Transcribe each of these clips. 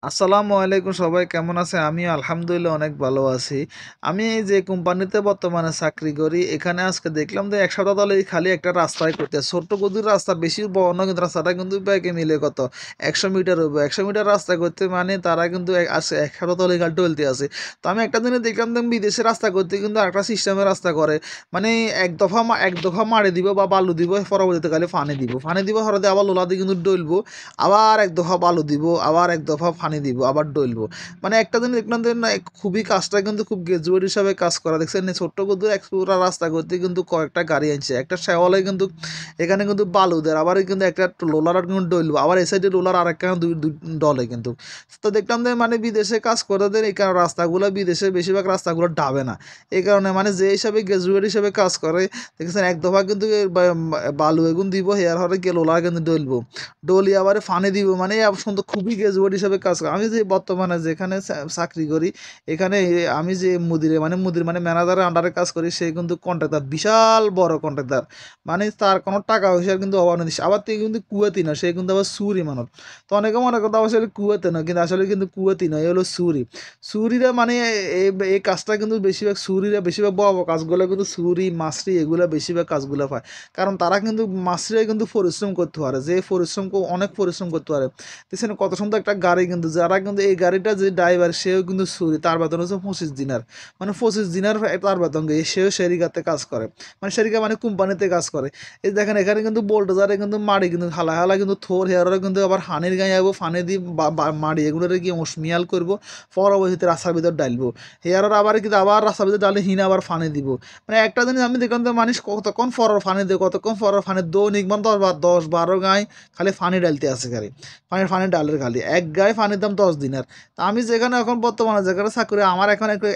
আসসালামু আলাইকুম, সবাই কেমন আছে? আমি আলহামদুলিল্লাহ অনেক ভালো আছি। আমি এই যে কোম্পানিতে বর্তমানে চাকরি করি, এখানে আজকে দেখলাম যে ১ সপ্তাহ ধরে খালি একটা রাস্তায় করতে ছোট্ট গতির রাস্তা, বেশি বড় না কিন্তু রাস্তাটা কিন্তু ব্যাকে মিলে কত ১০০ মিটার হইব। ১০০ মিটার রাস্তা করতে মানে তারা কিন্তু আছে ১ সপ্তাহ ধরে খালি টলতে আছে। তো আমি একটা দিনে দেখলাম যে বিদেশে রাস্তা করতে কিন্তু আরেকটা সিস্টেমে রাস্তা করে। মানে এক দফা মারি দিব বা বালু দিব, পরবর্তীতে খালি পানি দিব। পানি দিব হঠাৎ আবার লোলা দিয়ে কিন্তু ডলবো। আবার এক দফা বালু দিব, আবার এক দফা পানি দিব, আবার ডলবো। মানে একটা দিন দেখলাম যে না খুবই কাজটা কিন্তু খুব গ্রাজুয়েট হিসাবে কাজ করা। দেখছেন ছোট্ট কিন্তু এক পুরা রাস্তা করতে কিন্তু কয়েকটা গাড়ি আনছে। একটা শেওয়ালে কিন্তু এখানে কিন্তু বালু দেয়, আবার কিন্তু একটা রোলার কিন্তু ডলবো, আবার এই সাইডে রোলার আর একটা ডলে কিন্তু। তো দেখলাম যে মানে বিদেশে কাজ করতে এই কারণে রাস্তাগুলো বিদেশে বেশিরভাগ রাস্তাগুলো ডাবে না। এই কারণে মানে যে হিসাবে গ্রাজুয়েট হিসাবে কাজ করে দেখছেন এক দফা কিন্তু বালু এগুন দিব, হেয়ার হরে গিয়ে রোলার কিন্তু ডলবো, ডলি আবার ফানি দিব। মানে সুন্দর খুবই গ্রাজুয়েট হিসাবে কাজ করে। আমি যে বর্তমানে যেখানে চাকরি করি, এখানে আমি যে মুদির মানে ম্যানেজারের আন্ডারে কাজ করি, সে কিন্তু কন্ট্রাক্টর, বিশাল বড় কন্ট্রাক্টর। মানে তার কোনো টাকা পয়সার কিন্তু অভাব নেই। আবার তুই কিন্তু কুয়াতি না, সে কিন্তু আবার সুরি মানুষ। তো অনেকে মনে করতো আসলে কুয়াতে না, কিন্তু আসলে কিন্তু কুয়াতি নয়, এ হলো সুরি। সুরিরা মানে এই কাজটা কিন্তু বেশিরভাগ সুরিরা বেশিরভাগ বড় বড় কাজগুলো কিন্তু সুরি মাছরি এগুলো বেশিরভাগ কাজগুলো পায়। কারণ তারা কিন্তু মাছরাই কিন্তু পরিশ্রম করতে পারে, যে পরিশ্রম অনেক পরিশ্রম করতে পারে। দেখছেন কত সুন্দর একটা গাড়ি, কিন্তু যারা কিন্তু এই গাড়িটা যে ড্রাইভার সেও কিন্তু সুরি, তার বেতন হচ্ছে 25 দিনার। মানে 25 দিনার তার বেতন গিয়ে সেও সেরিকাতে কাজ করে। মানে সেরিকা মানে কোম্পানিতে কাজ করে। এই দেখেন এখানে কিন্তু বোল্ডোজারে কিন্তু মাড়ি কিন্তু হালা হালা কিন্তু থোর হেয়ারে কিন্তু আবার হানির গায়ে যাবো, ফানি দিয়ে মাড়ি এগুলোরে কি মশমিয়াল করবো, পরবর্তীতে রাস্তার ভিতর ডালবো। হেয়ারের আবার কিন্তু আবার রাস্তার ভিতর ডালে হিনে আবার ফানি দিব। মানে একটা জিনিস আমি দেখলাম যে মানুষ কতক্ষণ ফরার ফানি দেয়, কতক্ষণ ফরার ফানি দৈনিক মানে 10-12 গায়ে খালি ফানি ডালতে আছে গাড়ি। ফানি ডালের খালি এক গায়ে ফানির দাম 10 দিনের। তা আমি যেখানে এখন বর্তমানে যেখানে চাকরি, আমার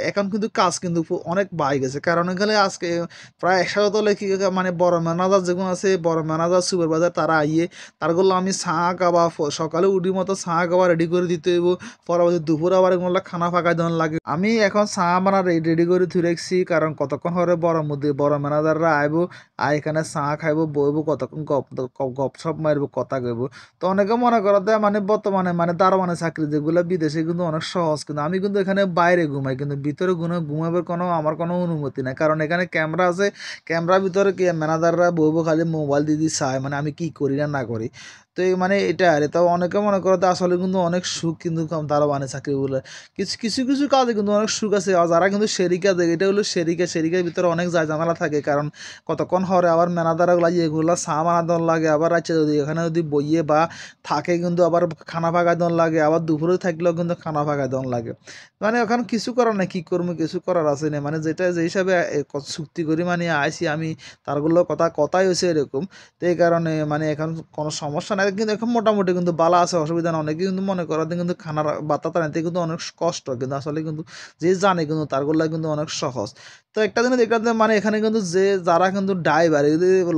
এখন কিন্তু কাজ কিন্তু অনেক বাড়ে গেছে। কারণ এখানে আজকে প্রায় 1 সপ্তাহ তলে কি মানে বড় ম্যানেজার যেগুলো আছে, বড় ম্যানেজার সুপারভাইজার, তারা আইয়ে তারগুলো আমি চা খাওয়া সকালে উঠি মতো চা খাওয়া রেডি করে দিতে হইব। পরবর্তী দুপুর আবার এগুলো খানা ফাঁকা দেওয়ার লাগে। আমি এখন চা বানা রেডি করে থুই রাখছি, কারণ কতক্ষণ হরে বড় ম্যানেজাররা আইব, এখানে চা খাইব, বইব, কতক্ষণ গপসপ মারব, কথা কইব। তো অনেকে মনে করো দেয় মানে বর্তমানে মানে দারোয়ানে চাকরি যেগুলো বিদেশে কিন্তু অনেক সহজ, কিন্তু আমি কিন্তু এখানে বাইরে ঘুমাই, কিন্তু ভিতরে ঘুমাবার আমার কোনো অনুমতি নাই। কারণ এখানে ক্যামেরা আছে, ক্যামেরার ভিতরে কি ম্যানেজাররা বইব খালি মোবাইল দিয়ে চায় মানে আমি কি করি না না করি। তো এই মানে এটা আরে তো অনেকে মনে করো আসলে কিন্তু অনেক সুখ কিন্তু দারোয়ানে চাকরিগুলো। কিছু কাজে কিন্তু অনেক সুখ আছে। আর যারা কিন্তু সেরিকা দেয়, এটা হলো সেরিকার ভিতরে অনেক ঝামেলা থাকে। কারণ কতক্ষণ হরে আবার ম্যানেজার লাগে এগুলো চা বানা দেওয়ার লাগে, আবার রাত্রে যদি এখানে যদি বইয়ে বা থাকে কিন্তু আবার খানা ফাঁকা দেওয়ার লাগে, আবার দুপুরে থাকলেও কিন্তু খানা ফাঁকা দেওয়ার লাগে। মানে এখন কিছু করার নাই, কি করবো, কিছু করার আছে না। মানে যেটা যে হিসাবে চুক্তি করি মানে আইসি আমি, তারগুলো কথাই হয়েছে এরকম। তো এই কারণে মানে এখন কোনো সমস্যা নাই, কিন্তু এখন মোটামুটি কিন্তু বালা আছে, অসুবিধা না। অনেকে কিন্তু মনে করাতে কিন্তু খানার বাতাটা নিতে কিন্তু অনেক কষ্ট, কিন্তু আসলে কিন্তু যে জানে কিন্তু তারগুলো কিন্তু অনেক সহজ। তো একটা দিনে দেখলাম যে মানে এখানে কিন্তু যারা কিন্তু ড্রাইভার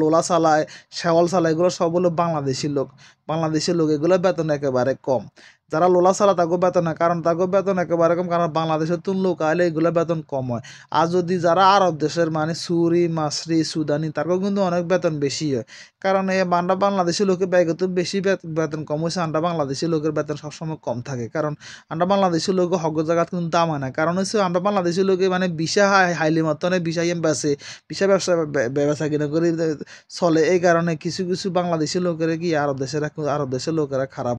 লোলা চালায়, শেওয়াল চালায়, এগুলো সব হলো বাংলাদেশি লোক এগুলো বেতন একেবারে কম। যারা লোলা চালা তাকে বেতন হয়, কারণ তাকে বেতন একেবারে কম, কারণ বাংলাদেশের তুন লোক আইলে এগুলো বেতন কম হয়। আর যদি যারা আরব দেশের মানে সুরি মাসরি সুদানি, তাকেও কিন্তু অনেক বেতন বেশি হয়। কারণ এই বাংলাদেশি লোকের ব্যয় তো বেশি, বেতন কম হয়েছে। আন্ডা বাংলাদেশি লোকের বেতন সবসময় কম থাকে, কারণ আন্ডা বাংলাদেশি লোক হক জায়গা কিন্তু দাম হয় না। কারণ হচ্ছে আন্ডা বাংলাদেশি লোকে মানে বিশা হাইলি মতনে বিশা বেছে, বিশা ব্যবসা কিনা করে চলে। এই কারণে কিছু বাংলাদেশি লোকেরা কি আরব দেশের লোকেরা খারাপ।